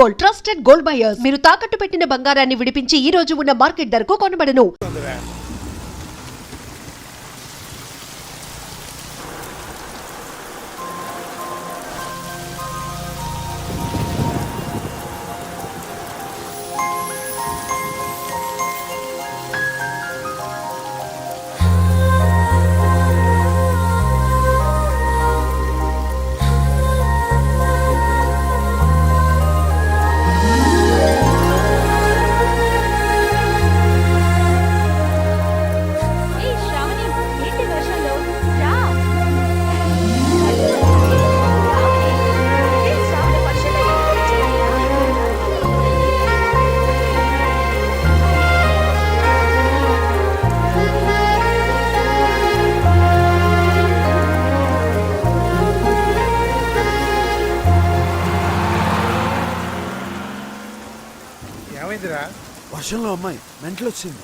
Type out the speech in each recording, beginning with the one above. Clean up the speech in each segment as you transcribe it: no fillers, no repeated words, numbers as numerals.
Gold, trusted gold buyers. మీరు తాకట్టు పెట్టిన బంగారాన్ని విడిపించి ఈ రోజు ఉన్న మార్కెట్ ధరకు కొనబడను. వర్షంలో అమ్మాయి మెంటలు వచ్చింది.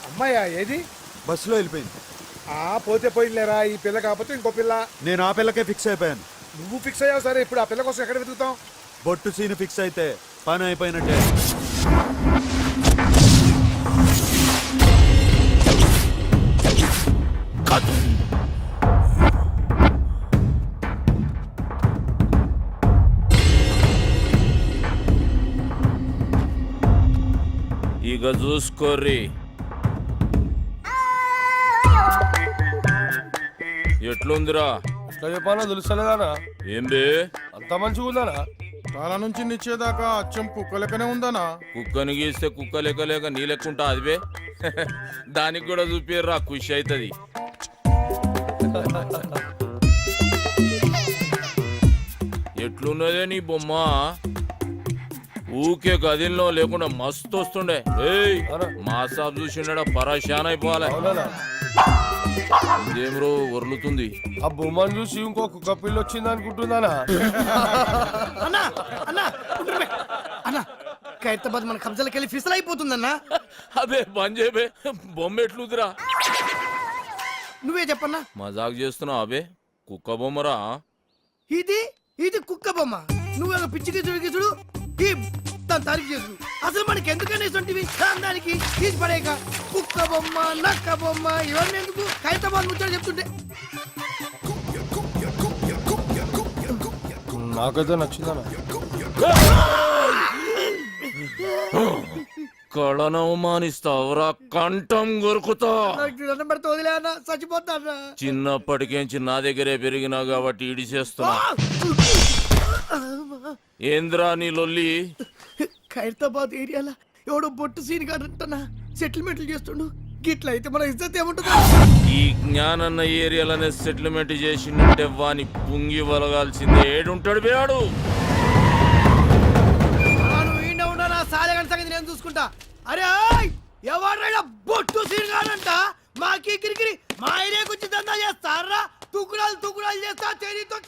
అమ్మాయా? ఏది? బస్సులో వెళ్ళిపోయింది. పోతే పోయిందిలేరా, ఈ పిల్ల కాకపోతే ఇంకో పిల్ల. నేను ఆ పిల్లకే ఫిక్స్ అయిపోయాను. నువ్వు ఫిక్స్ అయ్యావు సరే, ఇప్పుడు ఆ పిల్ల కోసం ఎక్కడ వెతుకుతాం? బొట్టు సీన్ ఫిక్స్ అయితే పని అయిపోయినట్టే. ఇక చూసుకోర్రి, ఎట్లుందిరా? ఎట్లా చెప్పాలో తెలుస్తలేదానా? ఏం బే అంత మంచిగా ఉందానా? తల నుంచి నిచ్చేదాకా అచ్చం కుక్క లెక్కనే ఉందానా? కుక్కని గీస్తే కుక్క లెక్క లేక నీ లెక్కుంటా అది బే. దానికి కూడా చూపిర్రా, ఖుషి అవుతుంది. ఎట్లున్నదే నీ బొమ్మ? ఊకే గదిలో లేకుండా మస్తు వస్తుండే. ఏయ్ మా సాబ్ చూసిండ పరేషాన్ అయిపోవాలి. ఇదేమ్రో వరులుతుంది. ఆ బొమ్మను చూసి ఇంకో కుక్క పిల్ల వచ్చింది అనుకుంటుందానా? ఖైరతాబాద్ మన కబ్జాలకి వెళ్ళి ఫిసల్ అయిపోతుందన్నా. అబే బంద్ చేయబే, బొమ్మ ఎట్లుదిరా? నువ్వే చెప్పన్నా. మజాక్ చేస్తున్నావు అబే? కుక్క బొమ్మరా ఇది? ఇది కుక్క బొమ్మ. నువ్వు పిచ్చికి చూడు తారీఫ్ చేసు. అసలు మనకి ఎందుకని ఇటువంటివి దానికి తీసి పడేక కుక్క బొమ్మ, నక్క బొమ్మ ఇవన్నీ ఎందుకు? ఖైరతాబాద్ ముచ్చట చెప్తుంటే నాకైతే నచ్చిందనా? కళను అవమానిస్తావురా, కంఠం కొరుకుతా. పెడితే వదిలే అన్న, చచ్చిపోతా. చిన్నప్పటికేంచి నా దగ్గరే పెరిగినా కాబట్టి ఇడిచేస్తున్నా. ఏంద్రా నీ లొల్లి? ఖైరతాబాద్ ఏరియాలో ఎవడో బొట్టు సీన్ కాడంటనా సెటిల్మెంట్లు చేస్తుండు. గిట్ల అయితే మన ఇజ్జత్ ఏముంటుంది? ఈ జ్ఞానన్న ఏరియాలోనే సెటిల్మెంట్ చేసిందంటే వాని పుంగి వలగాల్సిందే. ఏడుంటాడు బేవాడు? సాలెగంట సంగతి నేను చూసుకుంటా. అరే ఎవరైనా బొట్టు సీన్ కాడంట మాకి కిరికిరి మా ఏరియాకి వచ్చి దందా చేస్తారా? తుకుడాలు చేస్తా తెరీతో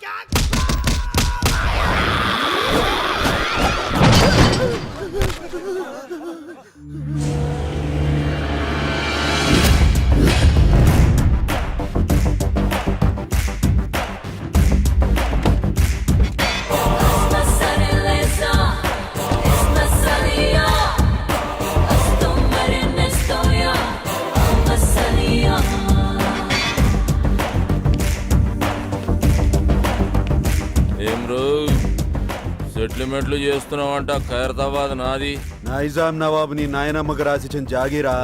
సెటిల్మెంట్లు చేస్తున్నావంట. ఖైరతాబాద్ నాది. నైజాం నవాబు నీ నాయనమ్మకు రాసిచ్చిన జాగీరా.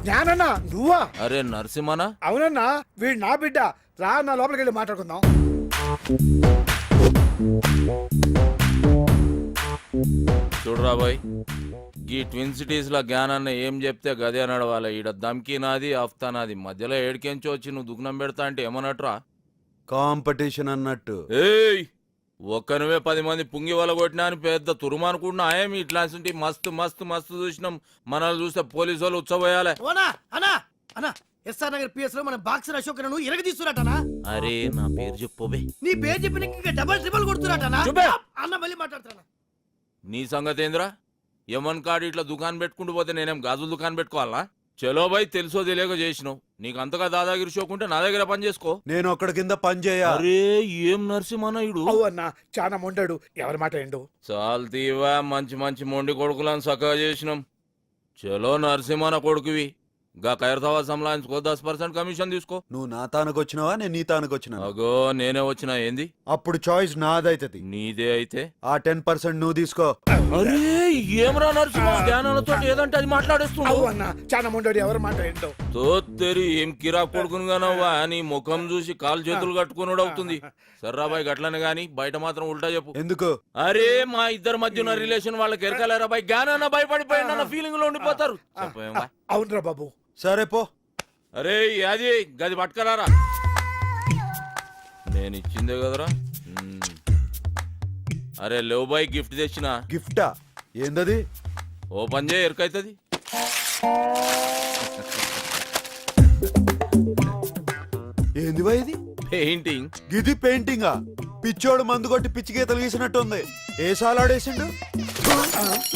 జ్ఞానన్నా నువ్వా? అరే నరసింహనా? అవునన్నా, వీడు నా బిడ్డ. రా నా లోపలికి వెళ్ళి మాట్లాడుకుందాం. చూడరా బాయ్, ఈ ట్విన్ సిటీస్ లో జ్ఞానాన్ని ఏం చెప్తే గదే నడవాలి. ఈడ దమ్కి నాది, ఆఫ్తా నాది. మధ్యలో ఏడికెంచి వచ్చి నువ్వు దుగ్నం పెడతా అంటే ఏమన్నట్రా? కాంపిటీషన్ అన్నట్టు. ఏయ్ ఒక్కనువే 10 మంది పుంగి వల కొట్టినా అని పెద్ద తురుమనుకుంటున్నా. ఏమి ఇట్లాంటి మస్తు మస్తు మస్తు చూసినాం. మనల్ని చూస్తే పోలీసు వాళ్ళు ఉచ్చబోయాలి. ఎస్ఆర్ నగర్ పిఎస్ లో మన బాక్సర్ అశోక్ ను ఇరగ తీస్తున్నట్టనా? అరే నా పేరు చెప్పోబే. నీ పేరు చెప్పిన ఇంకా డబల్ ట్రిబుల్ కొడుతున్నట్టనా? అన్న మళ్ళీ మాట్లాడుతున్నా. నీ సంగతి ఏంద్రా? యమన్ కాడు ఇట్లా దుకాణం పెట్టుకుంటూ పోతే నేనేం గాజులు దుకాణం పెట్టుకోవాలా? చలో బై తెలుసో తెలియక చేసినావు. నీకు అంతగా దాదాగిరి షోకుంటే నా దగ్గర పని చేసుకో. నేను ఒక్కడి కింద పని చేయ. అరే ఏం నరసింహనాయుడు అవు అన్న చాలా మొండాడు ఎవరి మాట ఏండు చాలు తీవా, మంచి మంచి మొండి కొడుకులను సక్కగా చేసినాం. చలో నరసింహన కొడుకువి, గా ఖైరతాబాద్ సంలాయించుకో, 10% కమిషన్ తీసుకో. నువ్వు నా తానకు వచ్చినావా నేను నీ తానకు వచ్చినా? అగో నేనే వచ్చినా ఏంది? అప్పుడు చాయిస్ నాదైతది. నీదే అయితే ఆ 10% నువ్వు తీసుకో. అరే ఏమరా నరసింహ, జ్ఞానాలతో ఏదంటే అది అవు మాట్లాడేస్తున్నావు. అన్న చాలా మొండాడు ఎవరి మాట ఏంటో తోత్తెరి ఏం కిరా కొడుకునుగానవ్వా, నీ ముఖం చూసి కాలు చేతులు కట్టుకున్నాడు అవుతుంది. సర్రాబాయ్ గట్లని గాని బయట మాత్రం ఉల్టా చెప్పు. ఎందుకు? అరే మా ఇద్దరి మధ్య ఉన్న రిలేషన్ వాళ్ళకి ఎరకలేరా బాయ్, జ్ఞానాన్న భయపడిపోయిన ఫీలింగ్ లో ఉండిపోతారు. చెప్పేం బా? అవునరా బాబు సరే పో. అరే అది గది పట్టుకరారా, నేను ఇచ్చిందే కదరా. అరే లేవు బాయ్, గిఫ్ట్ తెచ్చిన. గిఫ్టా? ఏందది? ఓపెన్ చేయి, ఎరకైతుంది. ఏంది బాయ్ ఇది? పెయింటింగ్. గిది పెయింటింగా? పిచ్చోడు మందు కొట్టి పిచ్చి గీతలు గీసినట్టుంది. ఏ సాలాడేసిండు?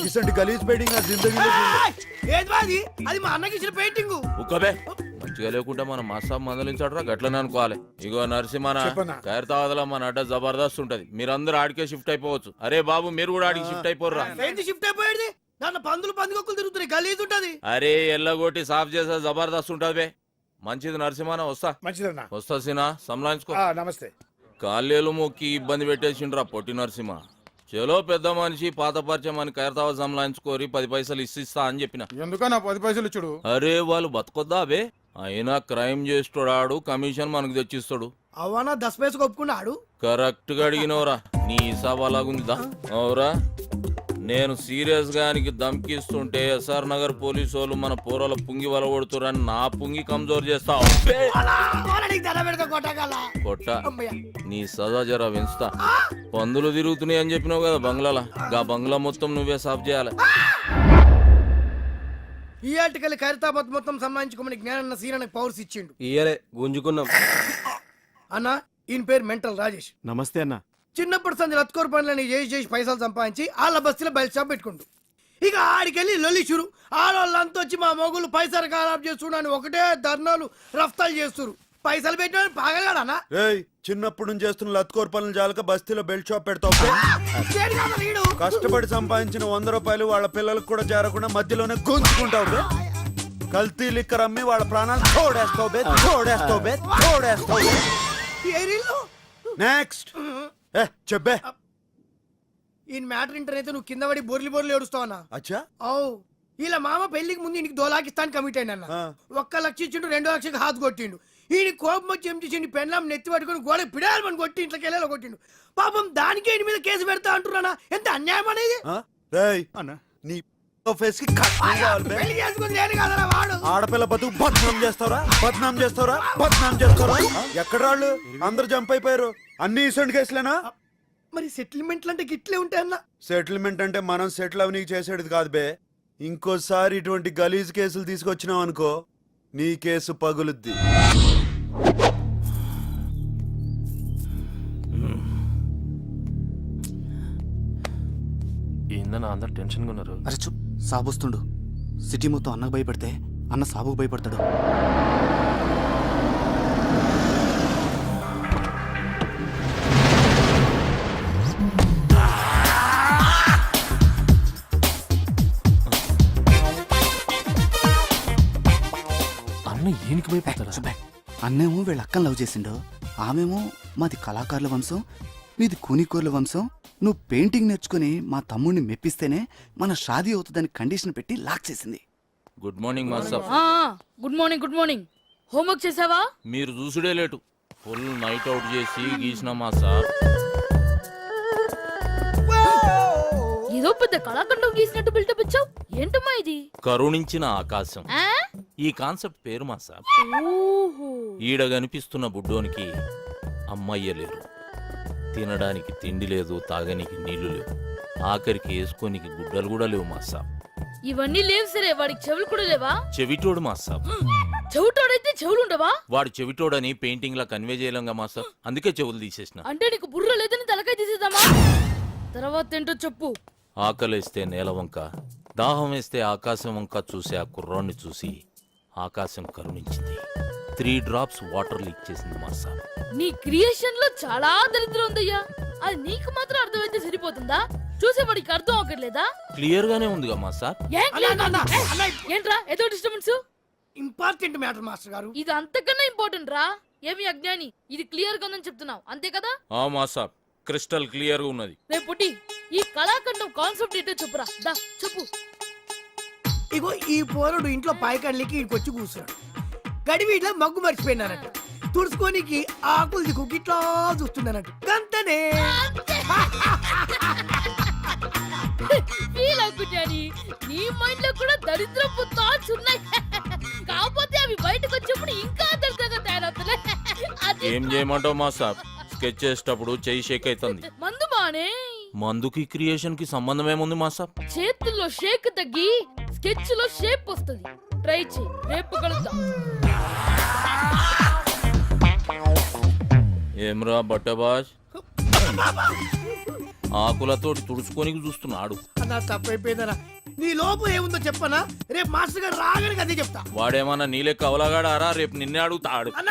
ఇసంటి గలీజ్ పెయింటింగ్ ఆ జిందగీలో చూడలే. ఏది బాది? అది మా అన్నకి ఇచ్చిన పెయింటింగ్. ఉక్కబే, మంచిగా లేకుంటే మన మాసాబ్ మందలించాడరా, గట్లనే అనుకోవాలి. ఇగో నరసింహన, చెప్పన్నా. ఖైరతాబాద్లో మన అడ్డ జబర్దస్త్ ఉంటది, మీరందరూ ఆడికే షిఫ్ట్ అయిపోవచ్చు. అరే బాబు మీరు కూడా ఆడికి షిఫ్ట్ అయిపోర్రా. ఏంటి షిఫ్ట్ అయిపోయేది? దాంట్లో పందులు పందికొక్కులు తిరుగుతున్నాయి, గలీజ్ ఉంటది. అరే ఎల్లగొట్టి సాఫ్ చేసే జబర్దస్త్ ఉంటది బే. మంచిది నరసింహన, వస్తా మంచిదన్నా వస్తా సినా, సంలాయించుకో. నమస్తే కాళ్ళేలు మొక్కి ఇబ్బంది పెట్టేసిండ్రా పొట్టి నరసింహ. చలో పెద్ద మనిషి పాత పరిచయం అని ఖైరతాబాద్ సంలాయించుకోరి, 10 పైసలు ఇస్తా అని చెప్పిన. ఎందుకన్నా 10 పైసలు ఇచ్చుడు? అరే వాళ్ళు బతకొద్దా బే, అయినా క్రైమ్ చేస్తాడు, కమిషన్ మనకు తెచ్చిస్తాడు. అవనా 10 పైసలు ఒప్పుకున్నాడు. కరెక్ట్ గా అడిగినవరా, నీ హిసాబ్ అలాగుందిదా? అవురా, నేను సీరియస్ గా ఆయనకి ధమ్కిస్తుంటే ఎస్ఆర్ నగర్ పోలీసు వాళ్ళు మన పోరల పుంగి వలగొడుతురని నా పుంగి కమ్జోర్ చేస్తావు. కొట్ట నీ సదా జరా పెంచుతా. పందులు తిరుగుతున్నాయి అని చెప్పినావు కదా బంగ్లాలా, గా బంగ్లా మొత్తం నువ్వే సాఫ్ చేయాలి. ఈ ఆర్టికల్ ఖైరతాబాద్ మొత్తం సంబంధించుకోమని జ్ఞానన్న సీనానికి పవర్స్ ఇచ్చిండు. ఇయ్యలే గుంజుకున్నాం. అన్న ఈయన పేరు మెంటల్ రాజేష్. నమస్తే అన్న. చిన్నప్పటి సంది లత్కోర్ పనులని చేసి పైసలు సంపాదించి వాళ్ళ బస్తీలో బయట షాప్ పెట్టుకుంటు. ఇక ఆడికెళ్ళి లొల్లి చురు. ఆడవాళ్ళంతా వచ్చి మా మొగులు పైసలు ఖరాబ్ చేస్తున్నాను ఒకటే ధర్నాలు రఫ్తాలు చేస్తున్నారు. పైసలు పెట్టిన పాగలగాడనా? ఏయ్, చిన్నప్పుడు నుంచి చేస్తున్న లత్కోర్ పనులు జాలక బస్తీలో బెల్ట్ షాప్ పెడతావు. కష్టపడి సంపాదించిన 100 రూపాయలు వాళ్ళ పిల్లలకు కూడా చేరకుండా మధ్యలోనే గుంజుకుంటావు బే. కల్తీ లిక్కర్ అమ్మి వాళ్ళ ప్రాణాలు తోడేస్తావు బే, తోడేస్తావు బే, తోడేస్తావు బే. నెక్స్ట్ చెప్పే. ఈయన మ్యాటర్ ఇంటర్ అయితే నువ్వు కింద పడి బొర్లి బొర్లి ఏడుస్తావన్నా? అచ్చా, అవు ఇలా మామ పెళ్లికి ముందు ఇంటికి దోలాకిస్తాను కమిట్ అయిన అన్న. 1 లక్ష ఇచ్చిండు, 2 లక్షకి హాత్ కొట్టిండు. ఈయన కోపం వచ్చి ఏం చేసిండు, పెన్లాం నెత్తి పట్టుకుని గోడ పిడాలని కొట్టి ఇంట్లోకి వెళ్ళేలా కొట్టిండు. పాపం దానికే ఈయన మీద కేసు పెడతా అంటున్నానా? ఎంత అన్యాయం అనేది. రేయ్ నీ ఫేస్ కి కట్నం కావాలి బే. పెళ్లి చేసుకుని లేని కదరా వాడు. ఆడపిల్ల బతుకు బద్నాం చేస్తారా, బద్నాం చేస్తారా, బద్నాం చేస్తారా? ఎక్కడ వాళ్ళు అందరు జంప్ అయిపోయారు. అన్ని ఇసంటి కేసులేనా? మరి సెటిల్మెంట్లు అంటే గిట్లే ఉంటాయన్న. సెటిల్మెంట్ అంటే మనం సెటిల్ అవనీకి చేసేది కాదు బే. ఇంకోసారి ఇటువంటి గలీజ్ కేసులు తీసుకొచ్చినావు అనుకో, నీ కేసు పగులుద్ది. ఏందన్నా అందరు టెన్షన్గా ఉన్నారు? అరే చూ, సాబొస్తుండు. సిటీ మొత్తం అన్నకు భయపడితే అన్న సాబుకు భయపడతాడు. అన్న ఈయనకి భయపడతారా? సుబ్బే, అన్నేమో వీళ్ళ అక్కని లవ్ చేసిండు, ఆమెమో మాది కళాకారుల వంశం, మీది కూనికోర్ల వంశం. నువ్వు పెయింటింగ్ నేర్చుకుని మా తమ్ముడిని మెప్పిస్తేనే మన షాదీ అవుతుందని కండిషన్ పెట్టి లాక్ చేసింది. Good morning master. Good morning. Good morning. Homework చేసావా? మీరు చూసుడే లేటు, ఫుల్ నైట్ అవుట్ చేసి గీసిన మాస్టర్. ఏదో పెద్ద కళాఖండం గీసినట్టు బిల్డప్ ఇచ్చావు. ఏంటమ్మా ఇది? కరుణించిన ఆకాశం, ఆ? ఈ కాన్సెప్ట్ పేరు మాస్టర్. ఓహో. ఈడ కనిపిస్తున్న బుడ్డోనికి అమ్మయ్య లేరు, తినడానికి తిండి లేదు, తాగనికి నీళ్లు లేవు, ఆఖరికి వేసుకోనికి గుడ్డలు కూడా లేవు మాస్టర్. ఇవన్నీ లేవు సరే, వాడికి చెవులు కూడా లేవా? చెవిటోడు మాస్టర్. చెవిటోడైతే చెవులు ఉండవా? వాడు చెవిటోడని పెయింటింగ్ లా కన్వే చేయలేంగా మాస్టర్, అందుకే చెవులు తీసేసిన. అంటే నీకు బుర్ర లేదని తలకాయ తీసేద్దామా? తర్వాత ఏంటో చెప్పు. ఆకలేస్తే నేల వంక, దాహం వేస్తే ఆకాశం వంక చూసి ఆ కుర్రాన్ని చూసి ఆకాశం కరుణించింది. 3 డ్రాప్స్ వాటర్ లీక్ చేసింది మా సార్. నీ క్రియేషన్ లో చాలా దరిద్రం ఉందయ్యా. అది నీకు మాత్రం అర్థమైతే సరిపోతుందా? చూసేవాడికి అర్థం అవ్వట్లేదా? క్లియర్ గానే ఉందిగా మా సార్. ఏం clear గా ఉందా? అన్న, ఏంట్రా ఏదో డిస్టర్బెన్స్? ఇంపార్టెంట్ మ్యాటర్ మాస్టర్ గారు. ఇది అంతకన్నా ఇంపార్టెంట్ రా. ఏమి అజ్ఞాని, ఇది క్లియర్ గా ఉందని చెప్తున్నావు అంతే కదా? ఆ మా సార్ క్రిస్టల్ క్లియర్ గా ఉన్నది. రేపు పుట్టి ఈ కళాఖండం కాన్సెప్ట్ ఏంటో చెప్పురా. దా చెప్పు. ఇగో ఈ పోరుడు ఇంట్లో పాయకాళ్ళకి ఇక్కడికి కూర్చున్నాడు. గడివీట్లో మగ్గు మర్చిపోయినానంట. తుడుచుకోనికి ఆకులు దిక్కు గిట్లా చూస్తున్నానంట. గంతనే ఫీల్ అవుకుంటాని నీ మైండ్ లో కూడా దరిద్రపు థాట్స్ ఉన్నాయి. కాకపోతే అవి బయటకు వచ్చినప్పుడు ఇంకా దరిద్రంగా తయారవుతున్నాయి. అది ఏం చేయమంటావు మా సార్? స్కెచ్ చేసేటప్పుడు చెయ్యి షేక్ అవుతుంది. మందు మానే. మందుకి క్రియేషన్ కి సంబంధం ఏముంది మా సార్? చేతుల్లో షేక్ తగ్గి స్కెచ్ లో షేప్ వస్తుంది. ట్రై చేయి, రేపు కలుద్దాం. ఏమ్రా బట్టబాజ్, ఆకులతోటి తుడుచుకొని చూస్తున్నాడు. అన్నా తప్పైపోయిందనా. నీ లోపు ఏముందో చెప్పనా? రేపు మాస్టర్ గారు రాగానే అదే చెప్తా. వాడేమన్నా నీలే కవలగాడారా? రేపు నిన్నే అడుగుతాడు. అన్న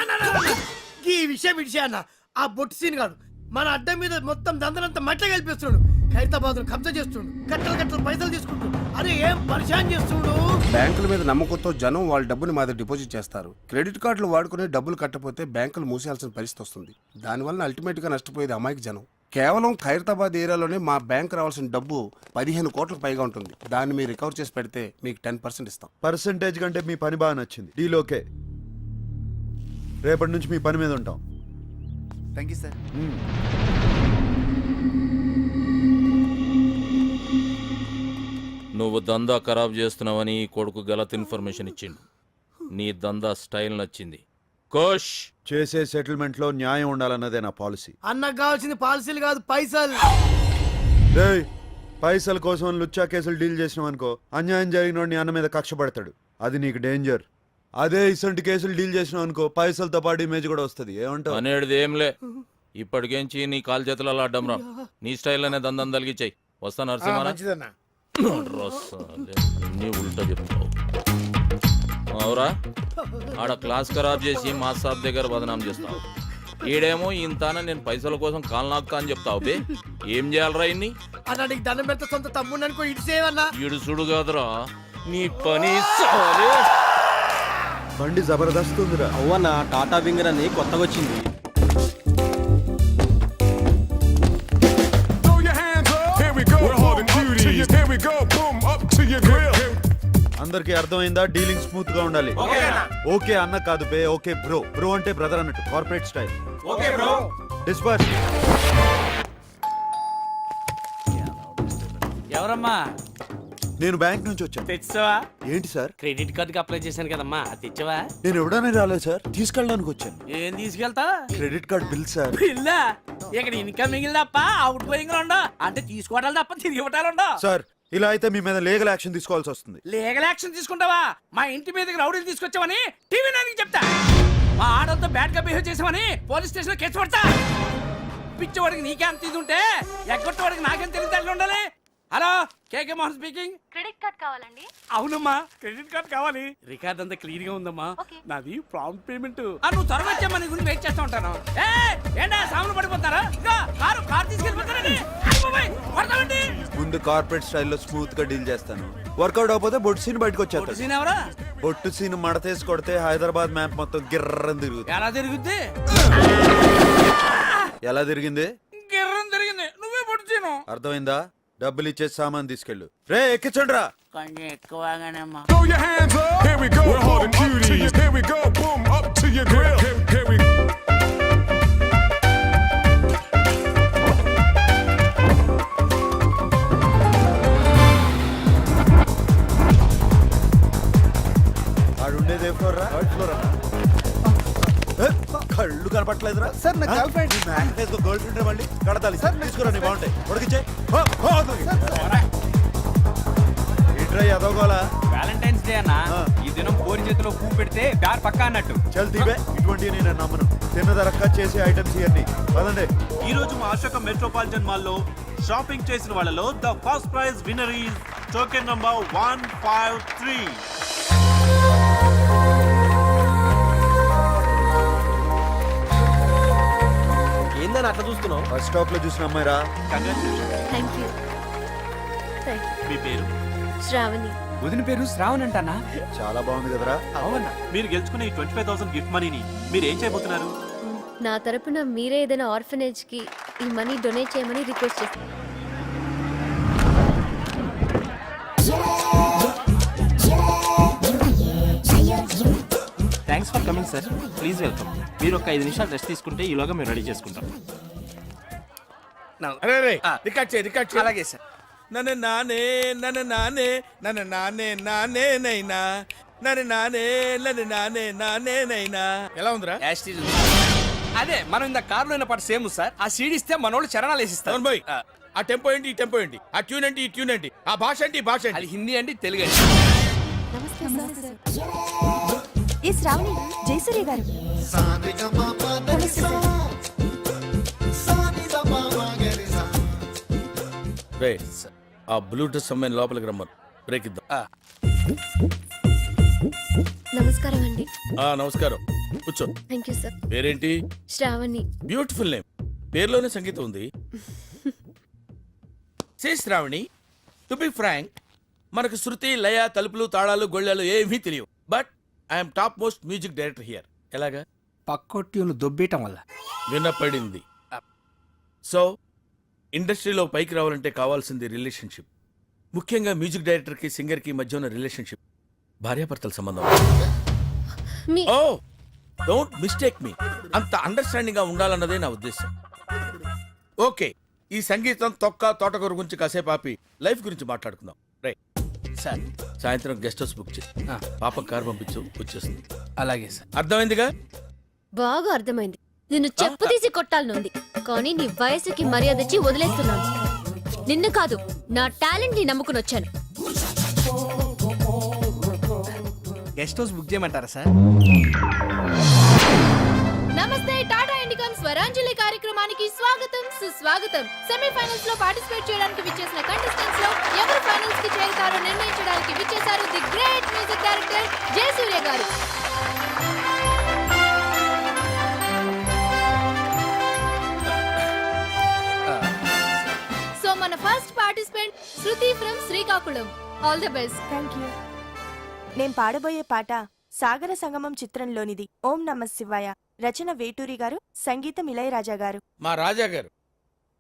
ఈ విషయం అన్న, ఆ బొట్టు సీన్ గాడు మన అడ్డం మీద మొత్తం దందనంతా మట్ట కలిపిస్తున్నాడు. హైదరాబాద్ కబ్జా చేస్తుండు. కట్టలు పైసలు తీసుకుంటాడు. అరే ఏం పరిశాన్ చేస్తుండు. బ్యాంకుల మీద నమ్మకంతో జనం వాళ్ళ డబ్బుని మా దగ్గర డిపాజిట్ చేస్తారు. క్రెడిట్ కార్డులు వాడుకునే డబ్బులు కట్టపోతే బ్యాంకులు మూసేయాల్సిన పరిస్థితి వస్తుంది. దానివల్ల అల్టిమేట్ గా నష్టపోయేది అమాయక జనం. కేవలం ఖైరతాబాద్ ఏరియాలోనే మా బ్యాంక్ రావాల్సిన డబ్బు 15 కోట్లకు పైగా ఉంటుంది. దాన్ని మీరు రికవర్ చేసి పెడితే మీకు 10% ఇస్తాం. పర్సంటేజ్ కంటే మీ పని బాగా నచ్చింది. Deal okay. రేపటి నుంచి మీ పని మీద ఉంటాం. Thank you sir. నువ్వు దందా ఖరాబ్ చేస్తున్నావని ఈ కొడుకు గలత్ ఇన్ఫర్మేషన్ ఇచ్చిండు. నీ దందా స్టైల్ నచ్చింది. కోష్ చేసే సెటిల్మెంట్ లో న్యాయం ఉండాలన్నదే నా పాలసీ. అన్నకు కావాల్సింది పాలసీలు కాదు, పైసలు. రేయ్, పైసల కోసం లుచ్చా కేసులు డీల్ చేసినావు అనుకో, అన్యాయం జరిగిన నీ అన్న మీద కక్ష పడతాడు. అది నీకు డేంజర్. అదే ఇసంటి కేసులు డీల్ చేసినావు అనుకో, పైసలతో పాటు ఇమేజ్ కూడా వస్తుంది. ఏమంటావు? అనేది ఏంలే. ఇప్పటికేంచి నీ కాలు చేతుల అడ్డం రా. నీ స్టైల్లోనే దందం తలిగిచ్చాయి. వస్తా నరసింహ. మంచిదన్నా. అన్ని ఉల్టా చెప్తావు. అవురా, ఆడ క్లాస్ ఖరాబ్ చేసి మా సాబ్ దగ్గర బదనాం చేస్తావు. ఈడేమో ఇంతాన నేను పైసల కోసం కాలు నాకుతా అని చెప్తావు. బే ఏం చేయాలరా ఇన్ని? అన్న నీకు దండం పెడితే సొంత తమ్ముడు అనుకో, ఇటు సేవన్నా. ఈడు సుడు కాదురా నీ పని. సాలే. బండి జబర్దస్త్ ఉందిరా. అవ్వన్న టాటా వింగర్ అని కొత్తగా వచ్చింది. అందరికి అర్థమైందా? డీలింగ్ స్మూత్ గా ఉండాలి. ఓకే అన్న కాదు బే, ఓకే బ్రో. బ్రో అంటే బ్రదర్ అన్నట్టు, కార్పొరేట్ స్టైల్. డిస్పర్స్. ఎవరమ్మా? నేను బ్యాంక్ నుంచి వచ్చాను. తెచ్చావా? ఏంటి సార్? క్రెడిట్ కార్డుకి అప్లై చేశాను కదమ్మా, అది తెచ్చావా? నేను ఎవడనే రాలేదు సార్, తీసుకెళ్ళడానికి వచ్చాను. ఏం తీసుకెళ్తా? Credit card bill sir. బిల్లా? ఇక్కడ ఇన్కమ్ మిగిలి తప్ప అవుట్ గోయింగ్ ఉండవు. అంటే తీసుకోవడాలు తప్ప తిరిగి ఇవ్వటాలు ఉండవు. సార్ ఇలా అయితే మీ మీద లీగల్ యాక్షన్ తీసుకోవాల్సి వస్తుంది. లీగల్ యాక్షన్ తీసుకుంటావా? మా ఇంటి మీదకి రౌడీలు తీసుకొచ్చావని టీవీ నైన్కి చెప్తా. మా ఆడలతో బ్యాడ్ గా బిహేవ్ చేసావని పోలీస్ స్టేషన్ లో కేసు పడతా. పిచ్చవాడికి నీకేం తీసుంటే ఎగ్గొట్టవాడికి నాకేం తెలియదు ఉండాలి. హలో, కేకే మోహన్ స్పీకింగ్. క్రెడిట్ కార్డ్ కావాలండి. అవునమ్మా, క్రెడిట్ కార్డ్ కావాలి. రికార్డ్ అంతా క్లియర్ గా ఉందమ్మా. నాది ప్రాంప్ట్ పేమెంట్. నువ్వు త్వరగా వచ్చామా, నీ గురించి వెయిట్ చేస్తా ఉంటాను. ఏంటా సామాన్లు పడిపోతారా? కారు తీసుకెళ్ళిపోతారండి. ముందు కార్పొరేట్ స్టైల్లో స్మూత్ గా డీల్ చేస్తాను. వర్కౌట్ అవకపోతే బొట్టు సీన్ బయటకు వచ్చేస్తాను. ఎవరా? బొట్టు సీన్ మడతేసి కొడితే హైదరాబాద్ మ్యాప్ మొత్తం గిర్రని తిరుగుతుంది. ఎలా తిరుగుద్ది? ఎలా తిరిగింది? గిర్రని తిరిగింది. నువ్వే పొడిచాను. అర్థమైందా? డబ్బులు ఇచ్చేసి సామాన్ తీసుకెళ్ళు. రే ఎక్కించండి రా. కొంచెం ఎక్కువగానేమ్మా. ఆడుండేది ఏ ఫ్లోర్ రా? కళ్ళు కనపట్లేదురా సార్ నా గర్ల్ ఫ్రెండ్. గర్ల్ ఫ్రెండ్ మళ్ళీ కడతాలి సార్. తీసుకురా, నీ బాగుంటాయి. ఉడికిచ్చే ఇట్రా ఎదవగోలా. వ్యాలంటైన్స్ డే అన్న, ఈ దినం కోరి చేతిలో పువ్వు పెడితే ప్యార్ పక్కా అన్నట్టు. చల్ తీవే, ఇటువంటి నేను నమ్మను. తిన్నదరక్క చేసే ఐటమ్స్ ఇవన్నీ పదండి. ఈ రోజు మా అశోక మెట్రోపాలిటన్ మాల్లో షాపింగ్ చేసిన వాళ్ళలో the first prize winner is token number 153. ఏందని అట్లా చూస్తున్నావు? బస్ స్టాప్ లో చూసిన అమ్మాయిరా. కంగ్రాచులేషన్. Thank you. మీ పేరు? శ్రావణి. వదిన పేరు శ్రావణ్ అంటానా? చాలా బాగుంది కదరా. అవునా? మీరు గెలుచుకున్న ఈ 25,000 గిఫ్ట్ మనీని మీరు ఏం చేయబోతున్నారు? నా తరపున మీరే ఏదైనా ఆర్ఫనేజ్ కి ఈ మనీ డొనేట్ చేయమని రిక్వెస్ట్ చేస్తాను. Thanks for coming sir. Please welcome. మీరు ఒక 5 నిమిషాలు రెస్ట్ తీసుకుంటే ఈలోగా మేము రెడీ చేసుకుంటాం. రికార్డ్ చేయి. అలాగే సార్. నన్ను నానే నైనా నైనా ఎలా ఉందిరా? అదే మనం ఇంత కారులో అయిన పాట సేమ్ సార్. ఆ సీడ్ ఇస్తే మనోళ్ళు చరణాలు వేసిస్తారు. ఆ టెంపో ఏంటి, ఈ టెంపో ఏంటి, ఆ ట్యూన్ ఏంటి, ఈ ట్యూన్ ఏంటి, ఆ భాష ఏంటి, ఈ భాష ఏంటి, అది హిందీ ఏంటి, తెలుగు ఏంటి? ఈ శ్రావణి జయసూర్య గారు. ఆ బ్లూటూత్ అమ్మాయిని లోపలికి రమ్మను. బ్రేక్ ఇద్దాం. నమస్కారం అండి. నమస్కారం. కూర్చో. Thank you sir. పేరేంటి? శ్రావణి. Beautiful name. పేరులోనే సంగీతం ఉంది. Say Shravani, to be frank, మనకు శృతి, లయ, తలుపులు, తాళాలు, గొళ్ళాలు ఏమీ తెలియవు. But I'm top most music director here. ఎలాగా? పక్కొట్యూను దొబ్బేయటం వల్ల వినపడింది. సో ఇండస్ట్రీలో పైకి రావాలంటే కావాల్సింది రిలేషన్షిప్. ముఖ్యంగా మ్యూజిక్ డైరెక్టర్కి సింగర్కి మధ్య ఉన్న రిలేషన్షిప్ భార్యాభర్తల సంబంధం. మీ ఓ డోంట్ మిస్టేక్ మీ. అంత అండర్స్టాండింగ్ గా ఉండాలన్నదే నా ఉద్దేశం. ఓకే, ఈ సంగీతం, తొక్క, తోటకూర గురించి కాసేపు ఆపి లైఫ్ గురించి మాట్లాడుకుందాం. Right sir. సాయంత్రం గెస్ట్ హౌస్ బుక్ చేసి పాపం కారు పంపించు, వచ్చేస్తుంది. అలాగే సార్. అర్థమైందిగా? బాగా అర్థమైంది. నిన్ను చెప్పు తీసి కొట్టాలనుంది, కానీ నీ వయసుకి మర్యాద ఇచ్చి వదిలేస్తున్నాను. నిన్ను కాదు, నా టాలెంట్ ని నమ్ముకుని వచ్చాను. గెస్ట్ హౌస్ బుక్ చేయమంటారా సార్? నమస్తే. టాటా ఇండికాన్ స్వరాంజలి కార్యక్రమానికి స్వాగతం, సుస్వాగతం. సెమీఫైనల్స్ లో పార్టిసిపేట్ చేయడానికి విచ్చేసిన కంటెస్టెంట్స్ లో ఎవరు ఫైనల్స్ కి చేరుతారో నిర్ణయించడానికి విచ్చేశారు the great music director Jayasurya garu. So మన first participant Shruti from Srikakulam. All the best. Thank you. నేను పాడబోయే పాట సాగర సంగమం చిత్రంలోనిది. ఓం నమ శివాయ. రచన వేటూరి గారు, సంగీతం ఇళయరాజా గారు. మా రాజా గారు.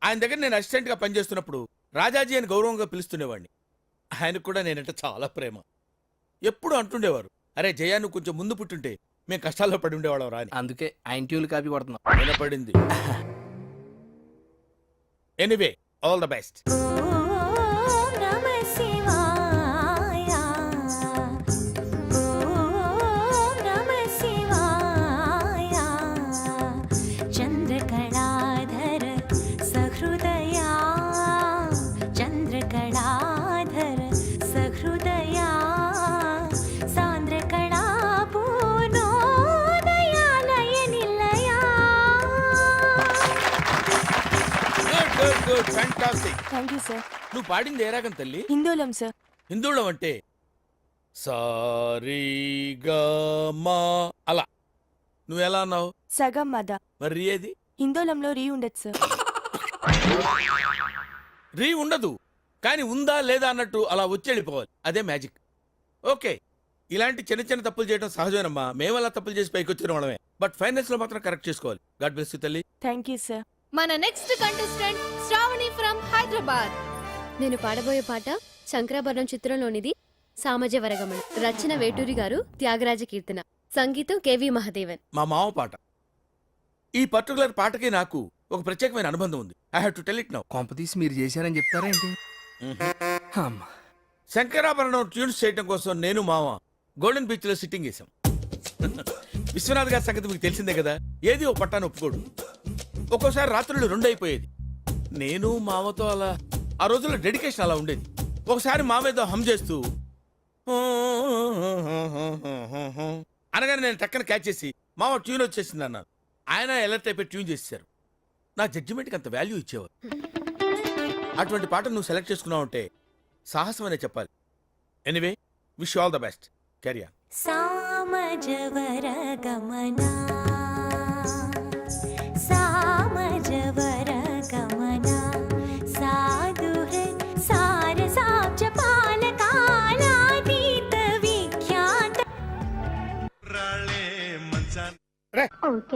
ఆయన దగ్గర నేను అసిస్టెంట్ గా పనిచేస్తున్నప్పుడు రాజాజీ అని గౌరవంగా పిలుస్తుండేవాడిని. ఆయనకు కూడా నేనంటే చాలా ప్రేమ. ఎప్పుడు అంటుండేవారు, అరే జయా, నువ్వు కొంచెం ముందు పుట్టుంటే మేము కష్టాల్లో పడి ఉండేవాళ్ళం రాని. అందుకే ఆయన ట్యూన్లు కాపీ కొడుతున్నాం. వినపడింది. Anyway, all the best. చంద్రకళాధర సహృదయా, చంద్రకళాధర సహృదయా, సాంద్రకళా పూర్ణోదయాలయ నిలయా. Good good, fantastic. Thank you sir. నువ్వు పాడింది ఏ రాగం తల్లి? హిందోళం సార్. హిందోళం అంటే సారీగమా అలా. నువ్వు ఎలా అన్నావు? సగం మద. మరి ఏది? హిందోళంలో రీ ఉండదు సార్. రీ ఉండదు, కానీ ఉందా లేదా అన్నట్టు అలా వచ్చేళ్ళిపోవాలి. అదే మ్యాజిక్. ఓకే, ఇలాంటి చిన్న చిన్న తప్పులు చేయడం సహజమేనమ్మా. మేము అలా తప్పులు చేసి పైకి వచ్చిన వాళ్ళమే. బట్ ఫైనల్స్ లో మాత్రం కరెక్ట్ చేసుకోవాలి. గాడ్ బ్లెస్ యు తల్లి. Thank you sir. మన next contestant Shravani from Hyderabad. నేను పాడబోయే పాట శంకరాభరణం చిత్రంలోనిది. సామజ వరగమన. రచన వేటూరి గారు, త్యాగరాజ కీర్తన. సంగీతం కేవి మహదేవన్. మా మామ పాట. ఈ పర్టికులర్ పాటకి నాకు ఒక ప్రత్యేకమైన అనుబంధం ఉంది. I have to tell it now. కొంపతీసి మీరు చేశారని చెప్తారేంటి? శంకరాభరణం ట్యూన్స్ చేయడం కోసం నేను మామ గోల్డెన్ బీచ్ లో సిట్టింగ్ చేశాం. విశ్వనాథ్ గారి సంగతి మీకు తెలిసిందే కదా. ఏది ఓ పట్టాను ఒప్పుకోడు. ఒక్కోసారి రాత్రులు 2 అయిపోయేది. నేను మామతో అలా ఆ రోజుల్లో డెడికేషన్ అలా ఉండేది. ఒకసారి మామేదో హమ్ చేస్తూ అనగానే నేను టక్కన క్యాచ్ చేసి మామ ట్యూన్ వచ్చేసింది అన్నాను. ఆయన ఎలర్ట్ అయిపోయి ట్యూన్ చేశారు. నా జడ్జిమెంట్కి అంత వాల్యూ ఇచ్చేవారు. అటువంటి పాట నువ్వు సెలెక్ట్ చేసుకున్నావు అంటే సాహసం అనే చెప్పాలి. Anyway, wish all the best. Carry on. సామజవర గమనా, సామజవ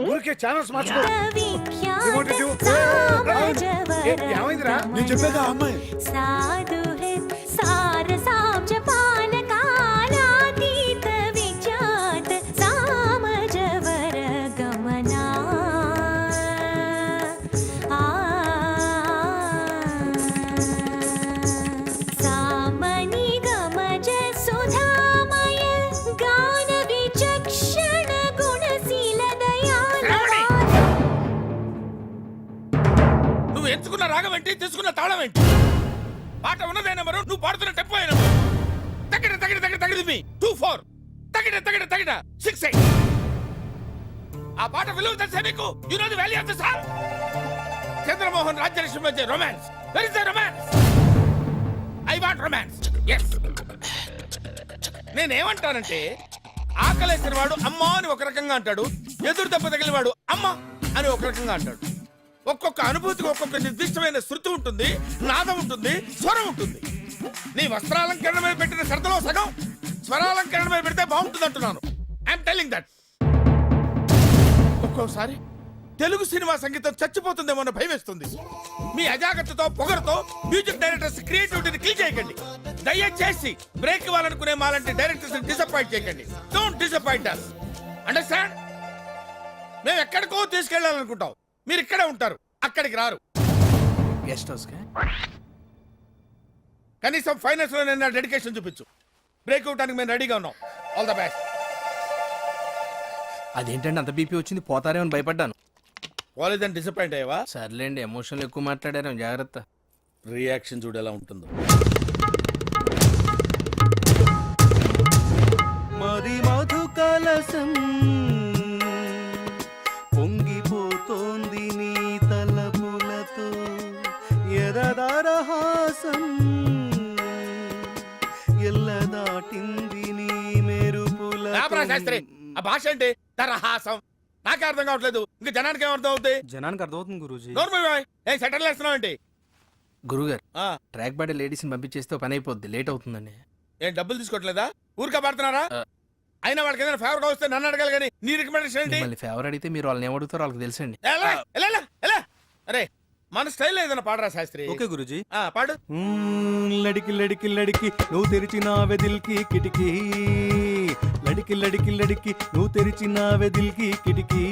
ఊరికే ఛానల్స్ మార్చుకో. Remote ఇటు. ఏమైందిరా? నేను చెప్పాక ఆ అమ్మాయి సాధు హై సారసాం జపాన కాలాతీత విఖ్యాత సామజవర గమనా సామని గమజ సుధామయ గాన విచక్షణ గుణశీల దయాళ. నువ్వు ఎంచుకున్న రాగం ఏంటి, తీసుకున్న తాళం ఏంటి? పాట ఉన్నదే నెంబరు, నువ్వు పాడుతున్న టెంపో అయిన తగిడ తగిడ తగిడ తగిడి మీ 2-4 తగిడ తగిడ తగిడ 6-8. ఆ పాట విలువ తెలిసే మీకు? You know the value of the song. Chandramohan Rajyalakshmi మధ్య romance. Where is the romance? I want romance. yes. నేనేమంటానంటే, ఆకలేసిన వాడు అమ్మా అని ఒక రకంగా అంటాడు, ఎదురు దెబ్బ తగిలిన వాడు అమ్మ అని ఒక రకంగా అంటాడు. ఒక్కొక్క అనుభూతికి ఒక్కొక్క నిర్దిష్టమైన శృతి ఉంటుంది, నాదం ఉంటుంది, స్వరం ఉంటుంది. నీ వస్త్రాలంకరణ మీద పెట్టిన శ్రద్ధలో సగం స్వరాలంకరణ మీద పెడితే బాగుంటుంది అంటున్నాను. I'm telling that. ఒక్కోసారి తెలుగు సినిమా సంగీతం చచ్చిపోతుందేమో అన్న భయం వేస్తుంది. మీ అజాగ్రత్తతో పొగరుతో మ్యూజిక్ డైరెక్టర్స్ క్రియేటివిటీని కిల్ చేయకండి. దయచేసి బ్రేక్ ఇవ్వాలనుకునే మాలాంటి డైరెక్టర్స్ డిసప్పాయింట్ చేయకండి. Don't disappoint us. అండర్స్టాండ్? మేము ఎక్కడికో తీసుకెళ్లాలనుకుంటాం, మీరు ఇక్కడే ఉంటారు, అక్కడికి రారు. గెస్ట్ హౌస్ కనీసం ఫైనాన్స్ లో నేను డెడికేషన్ చూపించు. బ్రేక్ ఇవ్వడానికి మేము రెడీగా ఉన్నాం. All the best. అదేంటండి అంత బీపీ వచ్చింది, పోతారేమని భయపడ్డాను. కాలేజ్ డిసప్పాయింట్ అయ్యావా? సర్లేండి, ఎమోషన్లు ఎక్కువ మాట్లాడారు, జాగ్రత్త. రియాక్షన్ చూడు ఎలా ఉంటుందో. మరి మధు కలసం పొంగిపోతోంది నీ తలపులతో ఎరదారహాసం ఎల్ల దాటింది నీ మెరుపుల. శాస్త్రి, ఆ భాష ఏంటి? తరహాసం. నాకే అర్థం కావట్లేదు, ఇంకా జనానికి ఏమర్థం అవుతాయి? జనానికి అర్థమవుతుంది గురూజీ. ఏ సెటిల్ వేస్తున్నావు ఏంటి? గురుగారు, ట్రాక్ బాడీ లేడీస్ని పంపించేస్తే పని అయిపోద్ది, లేట్ అవుతుందండి. ఏం డబ్బులు తీసుకోవట్లేదా? ఊరికే పడుతున్నారా? అయినా వాళ్ళకి ఏదైనా ఫేవర్ గా వస్తే నన్ను అడగాలి కానీ నీ రికమెండేషన్ ఏంటి? మళ్ళీ ఫేవర్ అడిగితే మీరు వాళ్ళని ఏమడుగుతారో వాళ్ళకి తెలుసండి. అరే మన స్టైల్ ఏదైనా పాడరా శాస్త్రి. ఓకే గురుజీ. పాడు. లడికి లడికి లడికి నువ్వు తెరిచిన వెదిల్కి కిటికీ, లడికి లడికి లడికి నువ్వు తెరిచిన వెదిల్కి కిటికీ.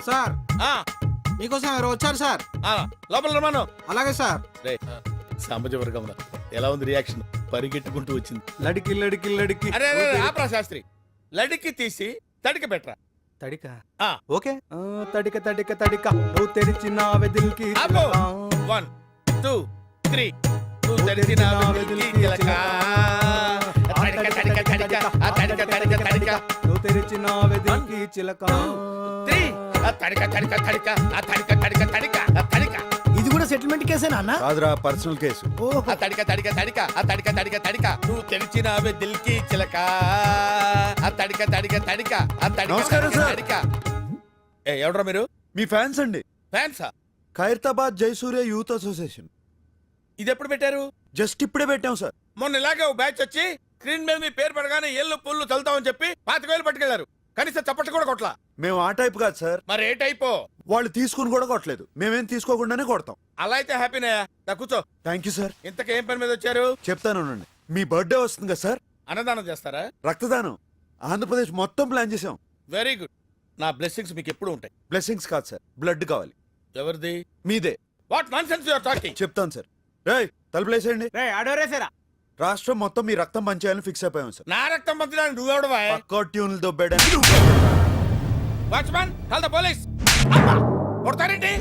సార్, ఆ, మీకోసం ఎవరు వచ్చారు సార్? లోపల రమాను. అలాగే సార్. సామాజిక వర్గంలో ఎలా ఉంది రియాక్షన్? పరిగెట్టుకుంటూ వచ్చింది. లడికి లడికి లడికి. అరే ఆపరా శాస్త్రి, లడికి తీసి తడికి పెట్టరా. తడిక ఆ. ఓకే. తడిక తడిక తడిక నువ్వు తెరిచిన వెదిల్కి ఆపు. 1 2 3 నువ్వు తెరిచిన వెదిల్కి చిలక. తడిక తడిక తడిక ఆ తడిక తడిక తడిక నువ్వు తెరిచిన వెదిల్కి చిలక. 3 ఆ తడిక తడిక తడిక ఆ తడిక తడిక తడిక ఆ తడిక. ఇది కూడా సెటిల్మెంట్ కేసేనా అన్న? కాదురా, పర్సనల్ కేసు. ఆ తడిక తడిక తడిక ఆ తడిక తడిక తడిక నువ్వు తెరిచిన వెదిల్కి చిలక. ఆ తడిక తడిక తడిక ఆ తడిక నమస్కారం తడిక సార్. తడిక. ఎవడ్రా మీరు? మీ ఫ్యాన్స్ అండి. ఫ్యాన్సా? Khairatabad Jayasurya youth association. ఇది ఎప్పుడు పెట్టారు? జస్ట్ ఇప్పుడే పెట్టాం సార్. మొన్న ఇలాగే ఓ బ్యాచ్ వచ్చి స్క్రీన్ మీద మీ పేరు పడగానే ఏళ్ళు పుల్లు చల్లుతామని చెప్పి 25,000 పట్టుకెళ్లారు. కనీసం చప్పట్లు కూడా కొట్లా. మేము ఆ టైప్ కాదు సార్. మరి ఏ టైపో? వాళ్ళు తీసుకుని కూడా కొట్టలేదు, మేమేం తీసుకోకుండానే కొడతాం. అలా అయితే హ్యాపీనయ్యా. దా కూర్చో. Thank you sir. ఇంతకేం పని మీద వచ్చారు? చెప్తాను, మీ బర్త్డే వస్తుంది కదా సార్. అన్నదానం చేస్తారా? రక్తదానం ఆంధ్రప్రదేశ్ మొత్తం ప్లాన్ చేసాం. Very good. నా బ్లెస్సింగ్స్ మీకు ఎప్పుడు ఉంటాయి. బ్లెస్సింగ్స్ కాదు సార్, బ్లడ్ కావాలి. ఎవరిది? మీదే. What nonsense you are talking? చెప్తాను సార్. రేయ్ తలుపులేసేయండి. రాష్ట్రం మొత్తం మీ రక్తం పంచేయాలని ఫిక్స్ అయిపోయాం సార్. నా రక్తం పంచడానికి నువ్వెవడవా? పక్క ట్యూన్లు దొబ్బేయడానికి. Watchman, call the police. కొడతారేంటి?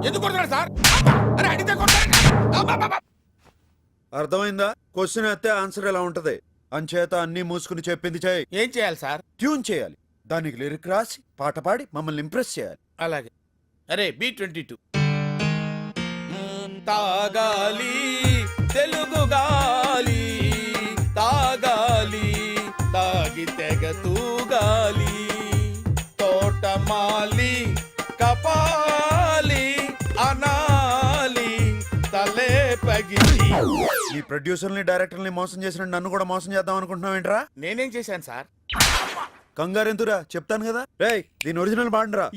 ఎందుకు కొడతారు సార్? అరే అడిగితే కొడతారేంటి? అర్థమైందా? క్వశ్చన్ అయితే ఆన్సర్ ఎలా ఉంటది. అంచేత అన్ని మూసుకుని చెప్పింది చేయి. ఏం చేయాలి సార్? ట్యూన్ చేయాలి, దానికి లిరిక్ రాసి పాట పాడి మమ్మల్ని ఇంప్రెస్ చేయాలి. అలాగే. అరే B22 తాగాలి తెలుగు గాలి, తాగాలి తాగి తెగ తూగాలి, తోటమాలి కపాలి అనాలి తలే పగిలి. ఈ ప్రొడ్యూసర్ని డైరెక్టర్ని మోసం చేసిన నన్ను కూడా మోసం చేద్దాం అనుకుంటున్నావు ఏంట్రా? నేనేం చేశాను సార్? కంగారెంతురా చెప్తాను కదా రేయ్ దీని ఒరిజినల్ పాడండిరా